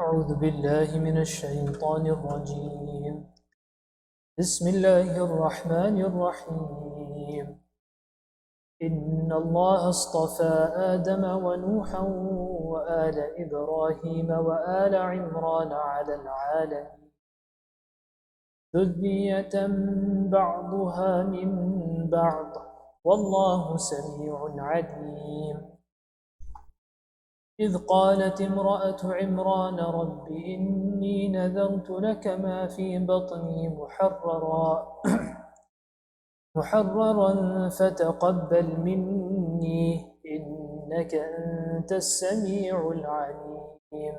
أعوذ بالله من الشيطان الرجيم. بسم الله الرحمن الرحيم. إن الله اصطفى آدم ونوحا وآل إبراهيم وآل عمران على العالمين ذرية بعضها من بعض والله سميع عليم. إذ قالت امرأة عمران رب إني نذرت لك ما في بطني محررا فتقبل مني إنك أنت السميع العليم.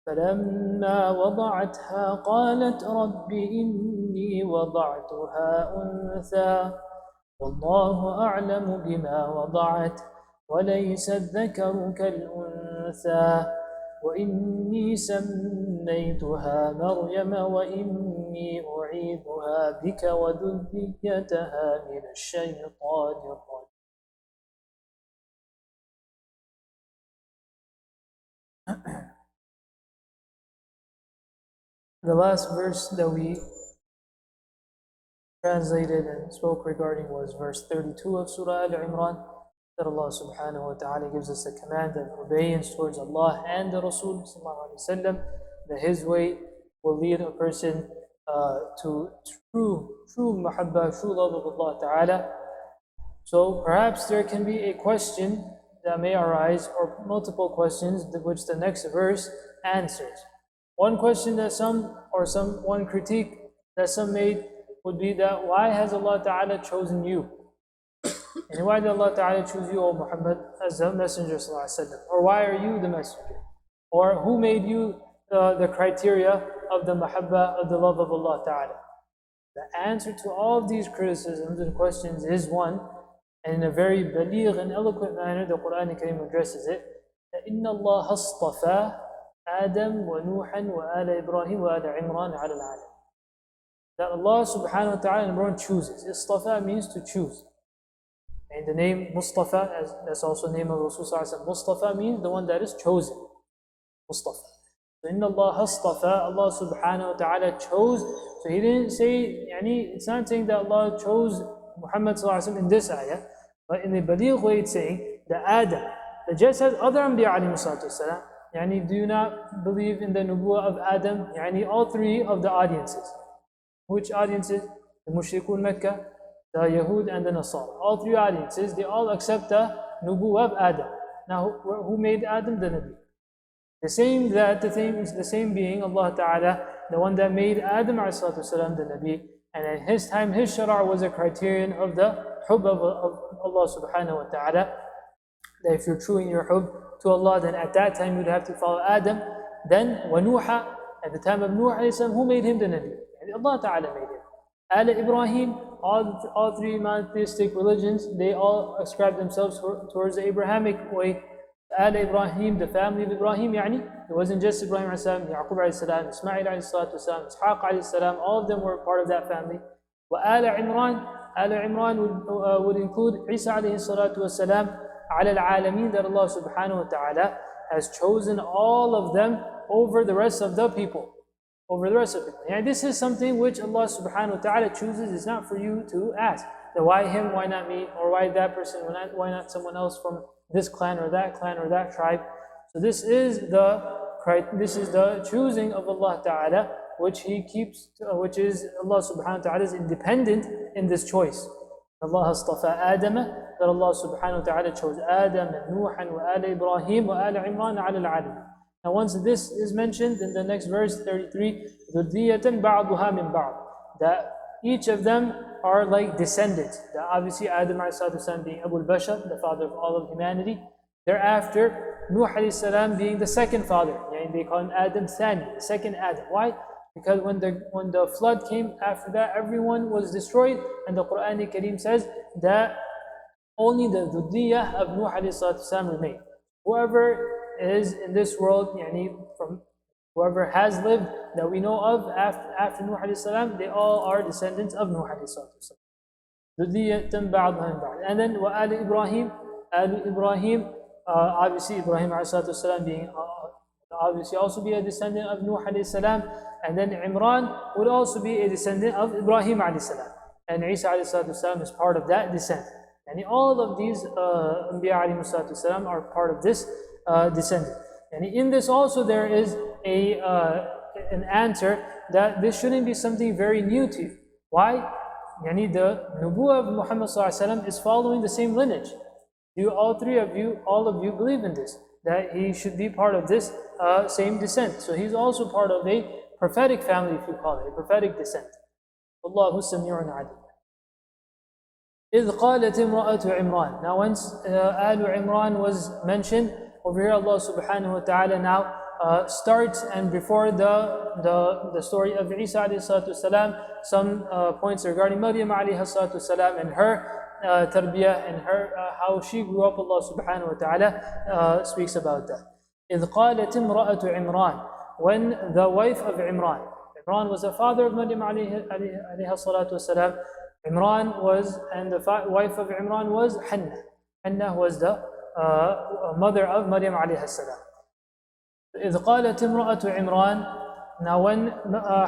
فلما وضعتها قالت رب إني وضعتها أنثى والله أعلم بما وضعت وليس الذكر كالأنثى وإني سميتها مريم وإني أعيذها بك وذريتها من الشيطان الرجيم. The last verse that we translated and spoke regarding was verse 32 of Surah Al-Imran, that Allah subhanahu wa ta'ala gives us a command of obedience towards Allah and the Rasul sallallahu alaihi wasallam, that his way will lead a person to true mahabbah, true love of Allah ta'ala. So perhaps there can be a question that may arise, or multiple questions, which the next verse answers. One question that one critique that some made would be that why has Allah Ta'ala chosen you? And why did Allah Ta'ala choose you, O Muhammad, as the Messenger sallallahu alaihi wasallam? Or why are you the Messenger? Or who made you the criteria of the mahabbah, of the love of Allah Ta'ala? The answer to all of these criticisms and questions is one, and in a very baligh and eloquent manner, the Quran Kareem addresses it. إِنَّ اللَّهَ اصْطَفَى آدَمَ وَنُوحًا وَآلَ إِبْرَاهِيمَ وَآلَ عِمْرَانَ عَلَى الْعَالَمِينَ. That Allah subhanahu wa ta'ala, number one, chooses. Istafa means to choose. And the name Mustafa, that's also the name of Rasul sallallahu alaihi wasallam. Mustafa means the one that is chosen. Mustafa. So inna Allah astafa, Allah subhanahu wa ta'ala chose. So he didn't say, it's not saying that Allah chose Muhammad sallallahu alaihi wasallam in this ayah, but in the baligh way it's saying that Adam, that just as other Anbiya alayhi salatu wasalam, do you not believe in the nubuwwah of Adam? All three of the audiences. Which audiences? The Mushrikun Mecca, the Yahud, and the Nasara. All three audiences, they all accept the nubuwwah of Adam. Now, who made Adam? The Nabi. The same being, Allah Ta'ala, the one that made Adam والسلام, the Nabi, and at his time, his shara was a criterion of the hub of Allah Subhanahu wa Ta'ala. That if you're true in your hub to Allah, then at that time you'd have to follow Adam. Then, Nuha, at the time of Nuh, who made him the Nabi? Allah Ta'ala made him. Al Ibrahim, all three monotheistic religions, they all ascribe themselves towards the Abrahamic way. Al Ibrahim, the family of Ibrahim, it wasn't just Ibrahim alayhi salam, Yaqub alayhi salam, Ismail alayhi salatu wasalam, Ishaq alayhi salam, all of them were part of that family. Wa Al Imran would include Isa alayhi salatu wasalam, ala al-alameen, that Allah subhanahu wa ta'ala has chosen all of them over the rest of the people. This is something which Allah subhanahu wa ta'ala chooses. It's not for you to ask that why him, why not me, or why that person, why not someone else from this clan or that tribe. So this is the choosing of Allah Ta'ala, which which is Allah subhanahu wa ta'ala is independent in this choice. Allah astafa Adam, that Allah subhanahu wa ta'ala chose Adam and Nuhan wa ala Ibrahim wa ala Imran ala al-alamin. Now once this is mentioned in the next verse 33, ذُرِّيَّةً بَعْضُهَا مِنْ بَعْضٍ, that each of them are like descendants. That obviously Adam ﷺ being Abu al-Bashar, the father of all of humanity. Thereafter, Nuh ﷺ being the second father. They call him Adam Thani, the second Adam. Why? Because when the flood came after that, everyone was destroyed, and the Quran Kareem says that only the dhurriyyah of Nuh ﷺ remained. Whoever is in this world, from whoever has lived that we know of after Nuh alayhi salam, they all are descendants of Nuh alayhi salam. And then Ibrahim, obviously Ibrahim alayhi salam being obviously also be a descendant of Nuh alayhi salam, and then Imran would also be a descendant of Ibrahim alayhi salam. And Isa alayhi salam is part of that descent. And all of these Anbiya alayhi salam are part of this descendant. And in this also there is an answer that this shouldn't be something very new to you. Why? Yani the Nubuwwah of Muhammad is following the same lineage. All of you believe in this, that he should be part of this same descent. So he's also part of a prophetic family, if you call it, a prophetic descent. Allahu Sami'un Alim. إذ قالت امرأة عمران. Now once Al Imran was mentioned, over here Allah subhanahu wa ta'ala now starts, and before the story of Isa alayhi salam, some points regarding Maryam alayhi salam and her tarbiyah and her how she grew up, Allah subhanahu wa ta'ala speaks about that. إذ قالت امرأة عمران. When the wife of Imran was the father of Maryam alayhi salam. Imran was, and the wife of Imran was Hannah. Hannah was the mother of Maryam alayhi salam. إذ قالت امرأة عمران. Now when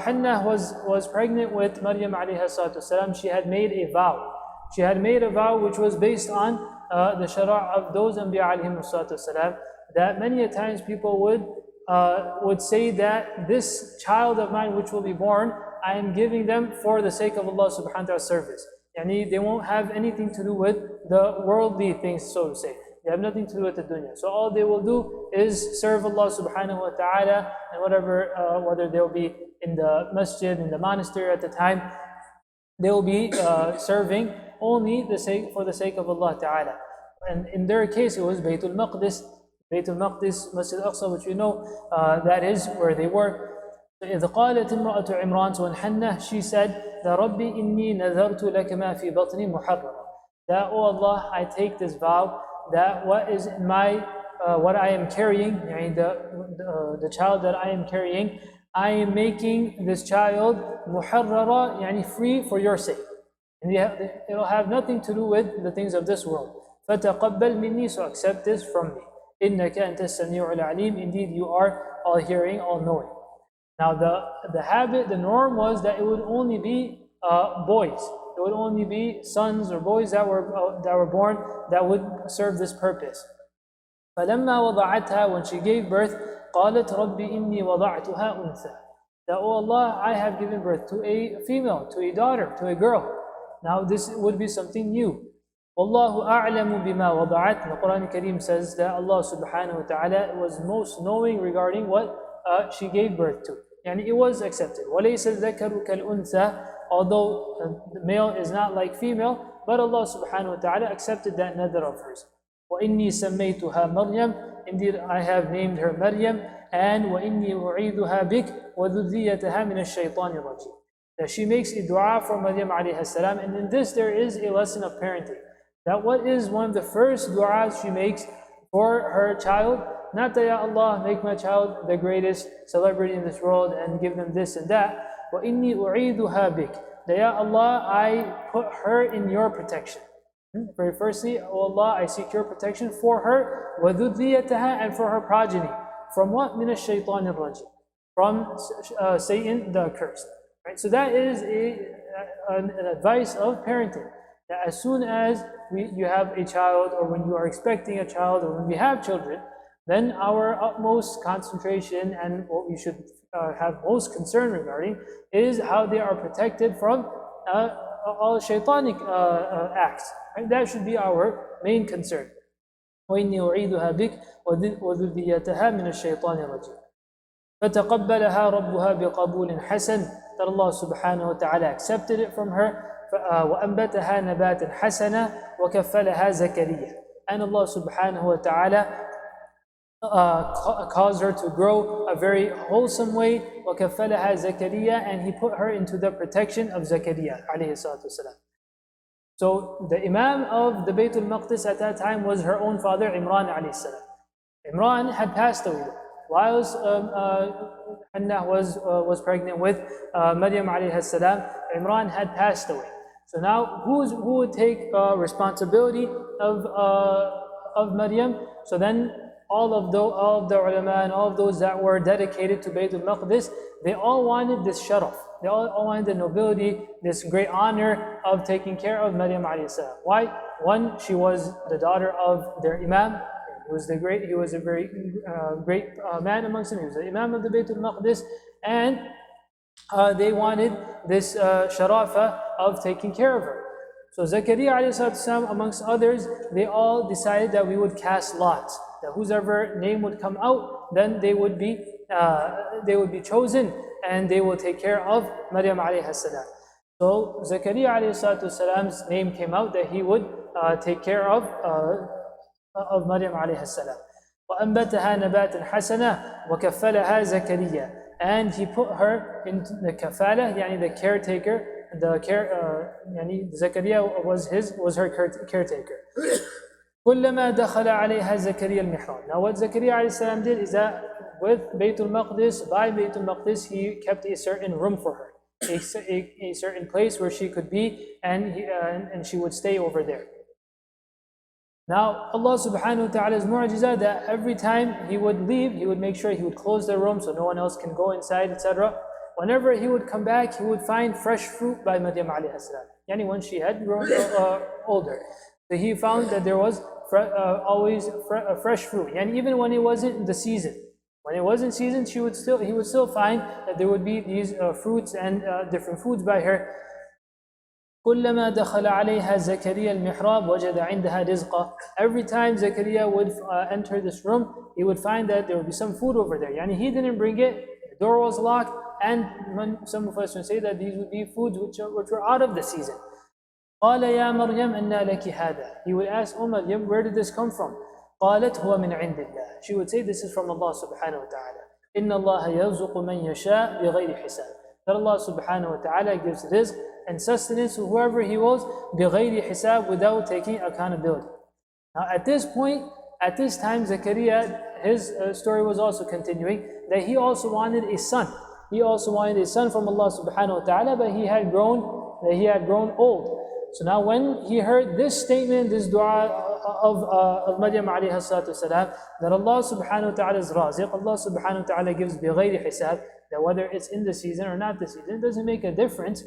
Hannah was pregnant with Maryam alayhi salam, she had made a vow. She had made a vow which was based on the shara' of those Anbiya alayhi salam, that many a times people would say that this child of mine which will be born, I am giving them for the sake of Allah subhanahu wa ta'ala's service. Yani they won't have anything to do with the worldly things, so to say. They have nothing to do with the dunya. So all they will do is serve Allah subhanahu wa ta'ala, and whatever, whether they'll be in the masjid, in the monastery at the time, they will be serving only for the sake of Allah ta'ala. And in their case, it was Baytul Maqdis, Masjid Aqsa, which we know that is where they were. إذ قالت امرأة عمران. So when Hannah, she said, that ربي إني نذرت لك ما في بطني محررا. That, oh Allah, I take this vow that what is in what I am carrying, the child that I am carrying, I am making this child muharrara, free for your sake. And it will have nothing to do with the things of this world. فَتَقَبَّلْ مِنِّي. So accept this from me. إِنَّكَ أَنْتَ السَّمِيعُ الْعَلِيمُ. Indeed, you are all hearing, all knowing. Now the norm was that it would only be boys. It would only be sons or boys that were born that would serve this purpose. فَلَمَّا وَضَعَتْهَا. When she gave birth, قَالَتْ رَبِّ إِنِّي وَضَعْتُهَا أُنْثَى. That, oh Allah, I have given birth to a female, to a daughter, to a girl. Now this would be something new. وَاللَّهُ أَعْلَمُ بِمَا وَضَعَتْ. The Quran Kareem says that Allah subhanahu wa ta'ala was most knowing regarding what she gave birth to. And it was accepted. وَلَيْسَ الذَّكَرُ كَالْأُنْثَى. Although the male is not like female, but Allah subhanahu wa ta'ala accepted that nadr of hers. وَإِنِّي سَمَّيْتُهَا مَرْيَمْ. Indeed, I have named her Maryam. And وَإِنِّي أُعِيدُهَا بِكْ وَذُرِّيَّتَهَا مِنَ الشَّيْطَانِ الرَّجِيمِ. That she makes a dua for Maryam alayhi salam. And in this there is a lesson of parenting. That what is one of the first du'as she makes for her child? Not that, Ya Allah, make my child the greatest celebrity in this world and give them this and that. وَإِنِّي أُعِيدُهَا بِكْ. That, Ya Allah, I put her in your protection. Very firstly, O Allah, I seek your protection for her, وَذُرِّيَّتَهَا, and for her progeny. From what? مِنَ الشَّيْطَانِ الرَّجِيمِ. From Satan the accursed. Right? So that is an advice of parenting. That as soon as you have a child, or when you are expecting a child, or when we have children, then our utmost concentration and what we should have most concern regarding is how they are protected from all shaitanic acts. Right? That should be our main concern. وَإِنِّي أُعِيدُهَا بِكْ وَذُرِّيَّتَهَا مِنَ الشَّيْطَانِ الرَّجِيمِ. فَتَقَبَّلَهَا رَبُّهَا بِقَبُولٍ حَسَنٍ. That Allah subhanahu wa ta'ala accepted it from her. وَأَنْبَتَهَا نَبَاتًا حَسَنًا وَكَفَّلَهَا زَكَرِيَّا. And Allah subhanahu wa ta'ala caused her to grow a very wholesome way. وَكَفَّلَهَا زَكَرِيَّا. And he put her into the protection of Zakaria alayhi salatu wasalam. So the Imam of the Baytul Maqdis at that time was her own father, Imran alayhi salam. Imran had passed away whilst Hannah was pregnant with Maryam alayhi salam. Imran had passed away. So now who would take responsibility of Maryam? So then all of the ulama and all of those that were dedicated to Bayt al-Maqdis, they all wanted this sharaf. They all wanted the nobility, this great honor of taking care of Maryam alayhi salam. Why? One, she was the daughter of their Imam. He was a very great man amongst them. He was the Imam of the Bayt al-Maqdis, and they wanted this sharafa of taking care of her. So Zakaria alayhi salam, amongst others, they all decided that we would cast lots. That whoever name would come out, then they would be chosen, and they will take care of Maryam alayhi salam. So Zakaria alayhi salam's name came out that he would take care of Maryam alayhi salam. وَأَنْبَتَهَا نَبَاتًا حَسَنًا وَكَفَّلَهَا زَكَرِيَّا. And he put her in the kafala, yani the caretaker. Zakaria was her caretaker. كُلَّمَا دَخَلَ عَلَيْهَا زَكَرِيَّا الْمِحْرَابَ. Now what Zakaria alayhi salam did is that with Bayt al-Maqdis, by Bayt al-Maqdis, he kept a certain room for her, a certain place where she could be, and she would stay over there. Now, Allah subhanahu wa ta'ala's mu'jizah that every time he would leave, he would make sure he would close the room so no one else can go inside, etc. Whenever he would come back, he would find fresh fruit by Maryam alayhi salam. Yani when she had grown older. So he found that there was always fresh fruit. And even when it wasn't in the season. When it wasn't season, he would still find that there would be these fruits and different foods by her. كلما دخل عليها زكريا المحراب وجد عندها رزقا. Every time Zakaria would enter this room, he would find that there would be some food over there. Yani he didn't bring it, the door was locked, and some of us would say that these would be foods which were out of the season. قال يا مريم أنى لك هذا. He would ask, Oh Maryam, where did this come from? قالت هو من عند الله. She would say, this is from Allah subhanahu wa ta'ala. إن الله يرزق من يشاء بغير حساب. That Allah subhanahu wa ta'ala gives rizq and sustenance to whoever He wills, بغير حساب, without taking accountability. Now at this time, Zakaria, his story was also continuing, that he also wanted a son. He also wanted a son from Allah subhanahu wa ta'ala, but he had grown old. So now when he heard this statement, this dua of Maryam alayhi salatu salam, that Allah subhanahu wa ta'ala is raziq, Allah subhanahu wa ta'ala gives بغير حساب, that whether it's in the season or not the season, it doesn't make a difference.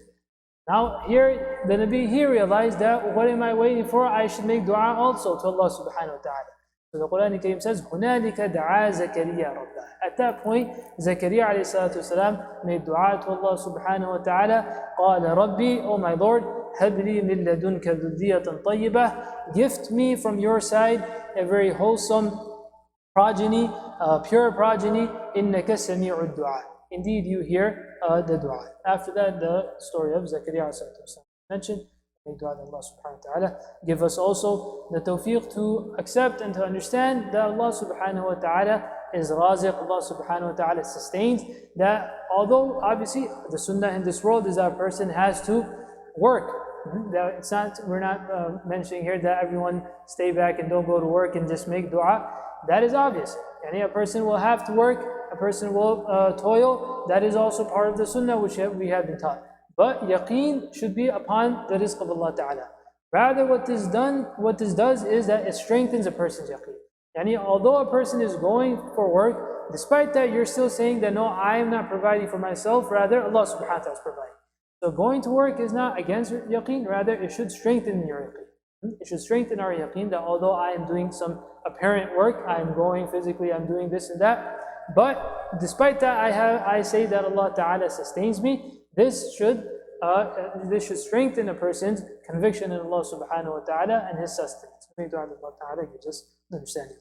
Now here, the Nabi, he realized that what am I waiting for? I should make dua also to Allah subhanahu wa ta'ala. So the Quran Kareem says, هُنَالِكَ دَعَا زَكَرِيَّا رَبَّهُ. At that point, Zakaria alayhi salatu salam made dua to Allah subhanahu wa ta'ala. قَالَ رَبِّي, O my Lord, هَبْ لِي مِن لَدُنْكَ ذُرِّيَّةً طَيِّبَةً. Gift me from your side a very wholesome progeny, pure progeny. إِنَّكَ سَمِيعُ الدُّعَاء. Indeed, you hear the dua. After that, the story of Zakaria mentioned. May dua that Allah subhanahu wa ta'ala give us also the tawfiq to accept and to understand that Allah subhanahu wa ta'ala is raziq, Allah subhanahu wa ta'ala sustains. That although obviously the sunnah in this world is that a person has to work. That it's not, we're not mentioning here that everyone stay back and don't go to work and just make dua. That is obvious. Yani a person will have to work, a person will toil. That is also part of the sunnah which we have been taught. But yaqeen should be upon the rizq of Allah Ta'ala. Rather what this does is that it strengthens a person's yaqeen. Yani although a person is going for work, despite that you're still saying that no, I am not providing for myself, rather Allah subhanahu wa ta'ala is providing. So going to work is not against yaqeen, rather it should strengthen your yaqeen. It should strengthen our yaqeen that although I am doing some apparent work, I am going physically, I'm doing this and that, but despite that I say that Allah Ta'ala sustains me. This should strengthen a person's conviction in Allah subhanahu wa ta'ala and His sustenance. May Allah Ta'ala gives us understanding.